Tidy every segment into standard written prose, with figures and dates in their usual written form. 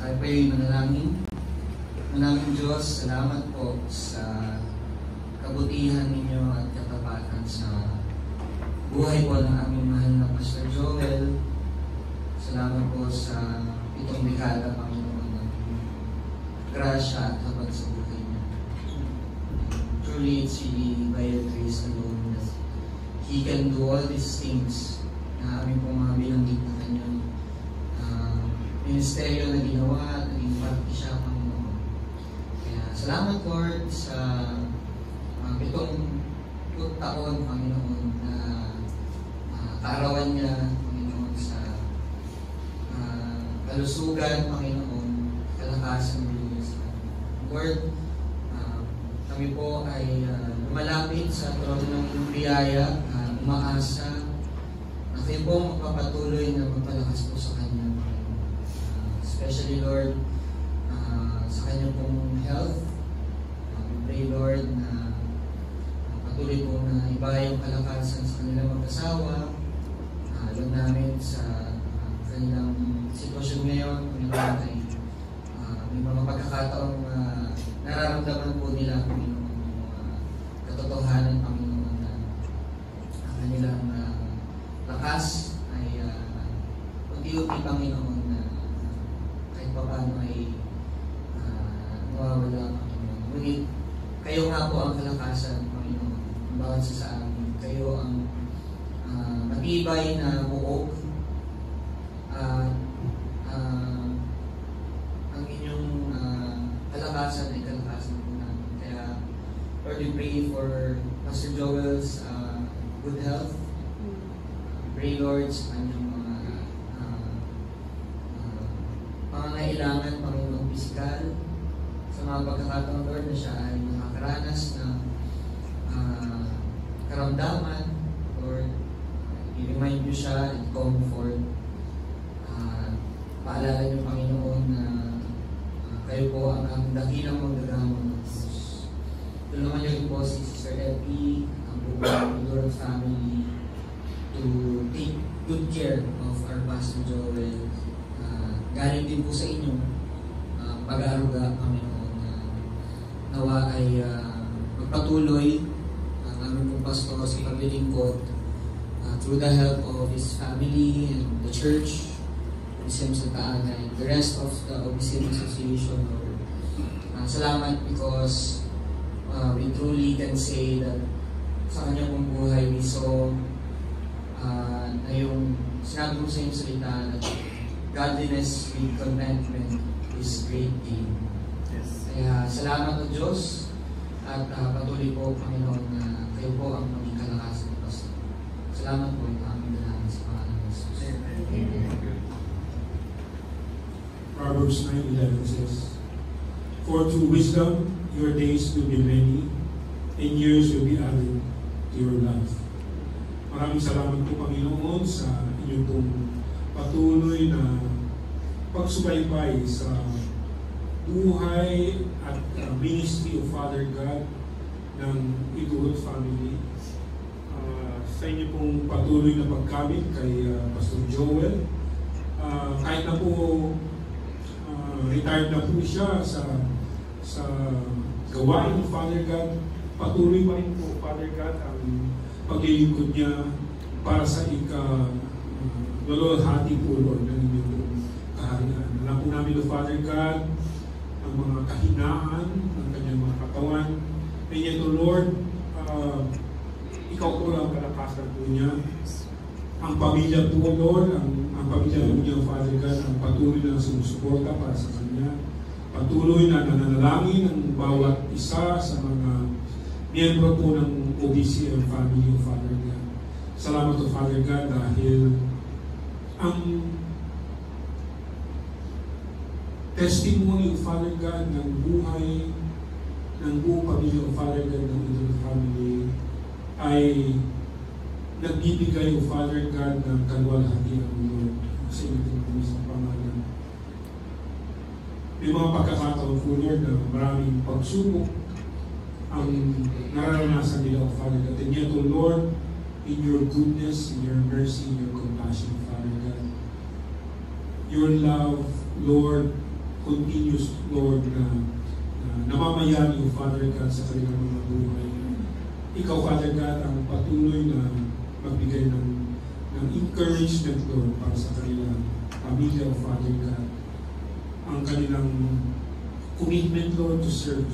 Tayo po yung manalangin. Manalangin Diyos, salamat po sa kabutihan ninyo at katapatan sa buhay po ng aming mahal na Pastor Joel. Salamat po sa itong dekada, Panginoon, ng grasya at habag sa buhay niya. Truly, it's really by your grace alone that He can do all these things na aming pong mga bilanggit na kanyang ministeryo na ginawa at naging parte siya, Panginoon. Kaya salamat, Lord, sa 7 taon, Panginoon, na kaarawan niya, Panginoon, sa kalusugan, Panginoon, kalakasan mo sa Lord, kami po ay lumalapit sa trono ng iyong biyaya, umaasa na kayo po magpapatuloy na magpalakas po sa Kanya, especially, Lord, sa Kanya pong health. We pray, Lord, na patuloy po na iba yung kalakasan sa kanilang mag-asawa. Alam namin sa kanilang sitwasyon ngayon, ay may mga pagkakataong nararamdaman po nila, Panginoon, yung katotohanan, Panginoon, na ang kanilang lakas ay unti-unti, Panginoon, na kahit pa paano ay nawawala, Panginoon. Ngunit kayo nga po ang kalakasan, Panginoon, ang bawat sa amin. Kayo ang matibay na buog at ang inyong kalakasan ay kalakasan po namin. Kaya, Lord, we pray for Pastor Joel's good health. Pray, Lord, sa kanyang mga pangangailangan, Panginoon, pisikal. Sa mga pagkakataon, Lord, na siya ay nakakaranas ng karamdaman. Lord, i-remind niyo siya and comfort. Paalala niyo, Panginoon, na kayo po ang dakilang magdadamon ng Diyos. Tulungan niyo rin po si Sister Epi, ang buong Lord family, to take good care of our Pastor Joel. Galing din po sa inyo pag-aaruga, Panginoon, na nawa ay magpatuloy ang aming pong pastor sa paglilingkod through the help of his family and the church, OBCM Santa Ana, and the rest of the OBCM Association. Salamat because we truly can say that sa kanyang pong buhay we saw na yung sinabi mo sa iyong salita na godliness with contentment is great gain. Yes. Kaya salamat o Diyos at patuloy po, Panginoon, na kayo po ang maging kalakasan ng Pastor. Salamat po ito aming dalangin sa pangalan ng Jesus. Proverbs 9:11 says, "For through wisdom your days will be many, and years will be added to your life." Maraming salamat po, Panginoon, sa inyong pong patuloy na pagsubaybay sa buhay at ministry of Father God ng Ituhod family. Sa inyo pong patuloy na pagkamit kay Pastor Joel. Kahit na po retired na po siya sa gawain ng Father God, patuloy pa rin po, Father God, ang paglilingkod niya para sa nalulhati po, Lord, ng inyong kaharian. Alam po namin, Father God, ang mga kahinaan ng kanyang mga katawan. And yet, Lord, ikaw po lang kalakasan po niya. Ang pamilya po, Lord, ang pamilya po niya, Father God, ang patuloy na sumusuporta para sa kanya. Patuloy na nananalangin ang bawat isa sa mga miyembro po ng OBCM family, Father God. Salamat po, Father God, dahil ang testimony of Father God ng buhay ng buong pamilya of Father God ng Ituhod family ay nagbibigay of Father God ng kaluwalhatian ng Lord sa inyong kami sa pangalan. May mga pagkakataon po, Lord, na maraming pagsubok ang nararanasan nila of Father God. And yet, O Lord, in your goodness, in your mercy, in your compassion, Father God, your love, Lord, continuous, Lord, na namamayani, O Father God, sa kanilang mga buhay. Ikaw, Father God, ang patuloy na magbigay ng encouragement, Lord, para sa kanilang pamilya, O Father God. Ang kanilang commitment, Lord, to serve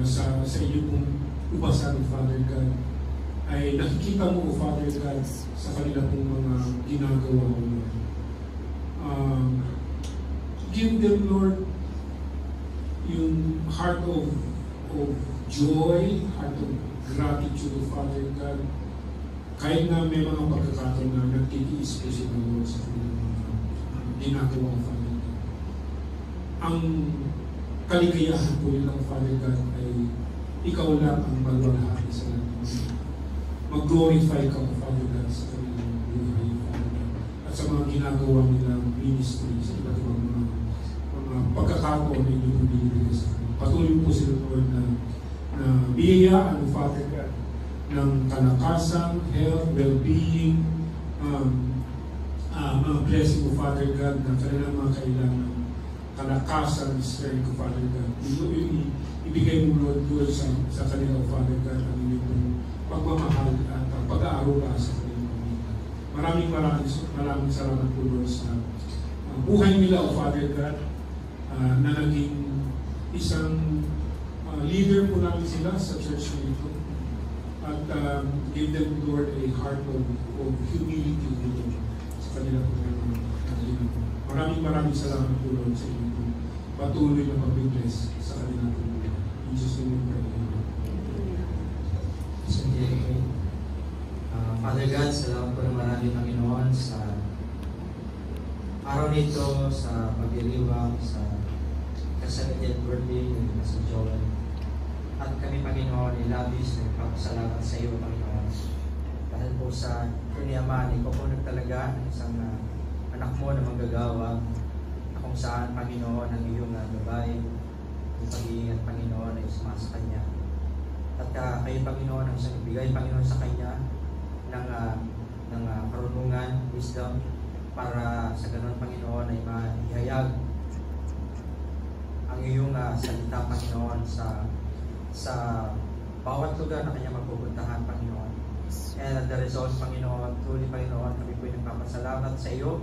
sa inyo pong ubasan, Father God, ay nakikita mo, O Father God, sa kanila pong mga ginagawa, O Lord. Give them, Lord, yung heart of joy, heart of gratitude, O Father God. Kahit na may mga pagkakataon na nagtitiis po sila, Lord, sa kanilang mga ginagawa, O Father God. Ang kaligayahan po nila, O Father God, ay ikaw lang ang magwalhati sa lahat. Mag-glorify ka, O Father God, sa kanilang buhay, O Father God. At sa mga ginagawa nilang ministry, sa iba't ibang mga pagkakataon na inyong binibigay sa kanila. Patuloy po sila, Lord, na biyayaan, O Father God, ng kalakasan, health, well-being, mga blessing, O Father God, na kanilang mga kailangan, kalakasan, strength, O Father God. Ibigay mo, Lord, sa kanila, O Father God, ang inyong pagmamahal at pag-aaruga sa kanilang pamilya. Maraming salamat po, Lord, sa buhay nila, O Father God, na naging isang leader po namin sila sa church nito. At give them, Lord, a heart of humility, Lord, sa kanila po ng maraming salamat po, Lord, sa inyo. Patuloy na pag-bless sa kanila po. In Jesus' name we pray. Father God, salamat po ng maraming Panginoon sa araw nito, sa pagdiriwang, sa kasagad birthday ng Pastor Joel. At kami, Panginoon, ilabis na nagpapasalamat sa iyo, Panginoon. Dahil po sa Ama, ikaw po nagtalaga ng isang anak mo na manggagawa na kung saan, Panginoon, ang iyong gabay, yung pag-iingat, Panginoon, ay sumasa Kanya. At kayo, Panginoon, ang isang ibigay, Panginoon, sa Kanya ng karunungan, wisdom, para sa ganun, Panginoon, ay maihayag ang iyong salita, Panginoon, sa bawat lugar na Kanya magpupuntahan, Panginoon. And as the result, Panginoon, truly, Panginoon, kami po nagpapasalamat sa iyo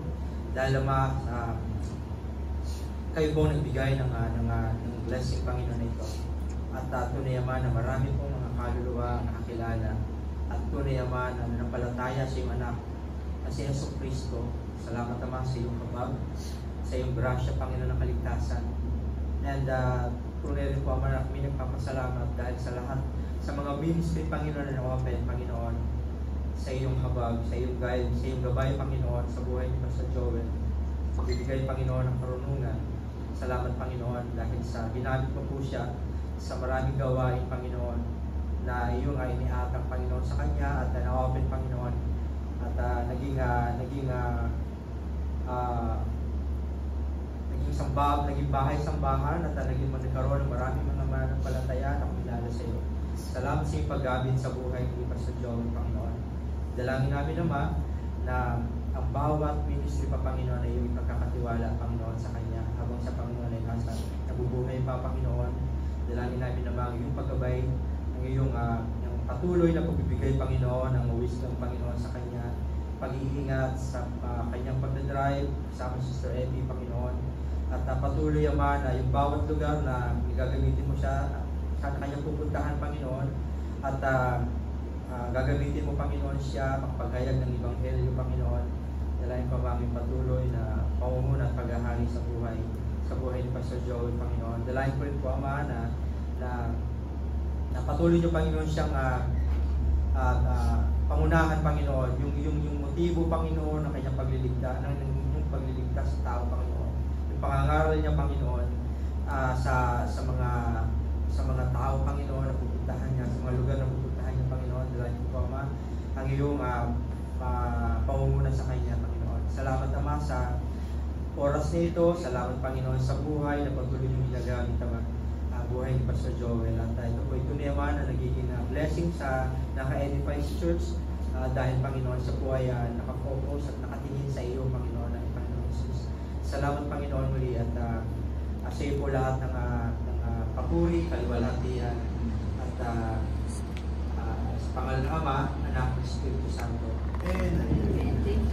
dahil kayo po nagbigay ng blessing, Panginoon, na ito. At tunay, Ama, na marami pong mga kaluluwa nakakilala at tunay, Ama, na nanampalataya sa iyong anak na si Yesu Cristo. Salamat, Ama, sa iyong habag, sa iyong grasya, Panginoon, ng kaligtasan. And tunay rin po, Ama, na kami nagpapasalamat dahil sa lahat, sa mga ministry, Panginoon, na open, Panginoon, sa iyong habag, sa iyong guide, sa iyong gabay, Panginoon, sa buhay ni Pastor Joel. Magbibigay, Panginoon, ng karunungan. Salamat, Panginoon, dahil sa ginamit mo po siya sa maraming gawain, Panginoon, na iyong ay iniatang, Panginoon, sa kanya at na-open, Panginoon, at naging naging bahay-sambahan at naging nagkaroon ng maraming mga mananampalataya na kumilala sa iyo. Salamat sa iyong paggamit sa buhay ni Pastor Joel, Panginoon. Dalangin namin naman na ang bawat ministry pa, Panginoon, ay iyong ipagkakatiwala, Panginoon, sa kanya habang sa Panginoon ay nasa nabubuhay pa, Panginoon. Dalangin namin naman ang iyong paggabay, ang iyong patuloy na pagbibigay, Panginoon, ng wisdom, Panginoon, sa kanya, pag-iingat sa kanyang pagdadrive, kasama si Sister Epi, Panginoon, at patuloy, Ama, na yung bawat lugar na gagamitin mo siya, saan kanyang pupuntahan, Panginoon, at gagamitin mo, Panginoon, siya magpaghayag ng Ebanghelyo, Panginoon. Dalangin pa aming patuloy na pamumuno at paghahari sa buhay ni Pastor Joel, Panginoon. Dalangin ko rin po, Ama, na patuloy niyo, Panginoon, siyang pangunahan, Panginoon, yung motibo, Panginoon, ng kanyang pagliligtas, ng pagliligtas sa tao, Panginoon. Yung pangangaral niya, Panginoon, sa mga tao, Panginoon, na pupuntahan niya, sa mga lugar na pupuntahan niya, Panginoon. Dalangin ko, Ama, ang iyong pamumuno sa kanya, Panginoon. Salamat, Ama, sa oras nito. Salamat, Panginoon, sa buhay na patuloy niyong ginagamit, Ama, buhay ni Pastor Joel. At ito po ito naman na nagiging blessing sa Naka-Edify Church dahil, Panginoon, sa po ay nakafocus at nakatingin sa iyo, Panginoon, at Panginoon Jesus. Salamat, Panginoon, muli at po lahat ng papuri, kaliwalhatian, at sa pangalan ng Ama, Anak, Espiritu Santo. Amen.